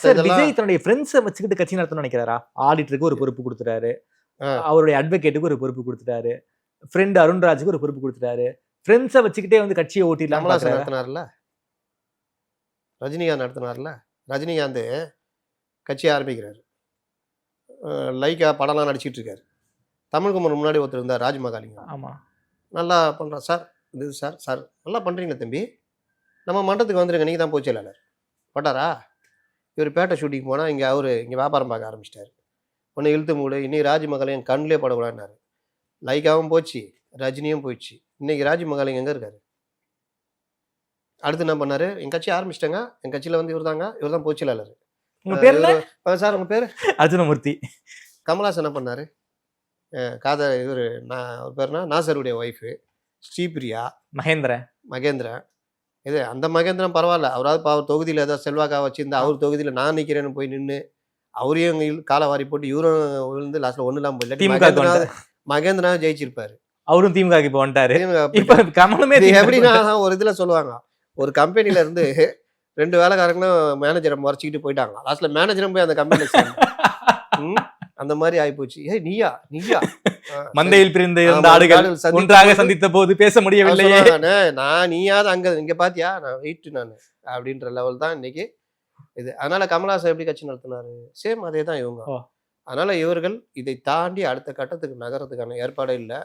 Sir இதெல்லாம் விஜய் தன்னுடைய ஃப்ரெண்ட்ஸை வச்சுக்கிட்டு கட்சி நடத்தணும்னு நினைக்கிறாரா? ஆடிட்டருக்கு ஒரு பொறுப்பு கொடுத்துட்டாரு, ஆ. அவருடைய அட்வொகேட்டுக்கு ஒரு பொறுப்பு கொடுத்துட்டாரு, ஃப்ரெண்ட் அருண்ராஜுக்கு ஒரு பொறுப்பு கொடுத்துட்டாரு. ஃப்ரெண்ட்ஸை வச்சுக்கிட்டே வந்து கட்சியை ஓட்டிடலாம் கமலாசன் பாக்குறாரா? நடத்தினார்ல, ரஜினிகாந்த் நடத்தினார்ல. ரஜினிகாந்த் கட்சி ஆரம்பிக்கிறாரு, லைக்கா படம்லாம் நடிச்சிட்டு இருக்காரு. தமிழ்குமரன் முன்னாடி ஒருத்தர் இருந்தார், ராஜ்மகாலிங்கம். ஆமா. நல்லா பண்ணுறான் சார், இது சார் சார் நல்லா பண்ணுறீங்களே தம்பி, நம்ம மண்டபத்துக்கு வந்துருங்க, நீங்கள் தான் போச்செயலாளர். பட்டாரா? இவர் பேட்டை ஷூட்டிங் போனால் இங்கே இங்கே வியாபாரம் பார்க்க ஆரம்பிச்சிட்டாரு. ஒன்று இழுத்து மூடு, இன்னைக்கு ராஜ்மகாலிங் என் கண்ணிலே படக்கூடாதுனாரு. லைக்காவும் போச்சு, ரஜினியும் போயிடுச்சு. இன்னைக்கு ராஜ்மகாலிங் எங்கே இருக்காரு? அடுத்து என்ன பண்ணாரு? என் கட்சி ஆரம்பிச்சிட்டேங்க, என் கட்சியில் வந்து இவர் தான் போச்செயலாளர். உங்க பேர் என்ன? சார் உங்கள் பேர் அர்ஜுனமூர்த்தி. கமலாசன் என்ன பண்ணாரு? காதல் இவர் அவர் பேர்னா நாசருடைய ஒய்ஃபு ஸ்ரீபிரியா, மகேந்திரன். இது அந்த மகேந்திரன் பரவாயில்ல, அவராவது அவர் தொகுதியில் ஏதாவது செல்வாக்காக வச்சிருந்தா, அவர் தொகுதியில் நான் நிற்கிறேன்னு போய் நின்று அவரையும் காலை வாரி போட்டு இவரும் விழுந்து லாஸ்ட்டில் ஒன்றும் இல்லாமல் போயிடல. மகேந்திரா ஜெயிச்சிருப்பாரு. அவரும் திமுக இப்போ வந்துட்டாரு. இப்ப கமலுமே எப்படின்னா ஒரு இதில் சொல்லுவாங்க, ஒரு கம்பெனில இருந்து 2 வேலைக்காரங்களும் மேனேஜரை மறைச்சிக்கிட்டு போயிட்டாங்க. லாஸ்ட்ல மேனேஜரும் போய் அந்த கம்பெனியில் அந்த மாதிரி ஆயிப்போச்சு. நீயா மந்தையில் பிரிந்த இரண்டு ஆடுகள் ஒன்றாக சந்தித்த போது பேச முடியவில்லையே. நான் நீயாவது அங்க இங்க பாத்தியா, நான் வெயிட் நான் அப்படின்ற லெவல் தான் இன்னைக்கு இது. அதனால கமலஹாசன் எப்படி கட்சி நடத்தினாரு, சேம் அதே தான் இவங்க. அதனால இவர்கள் இதை தாண்டி அடுத்த கட்டத்துக்கு நகரத்துக்கான ஏற்பாடு இல்லை.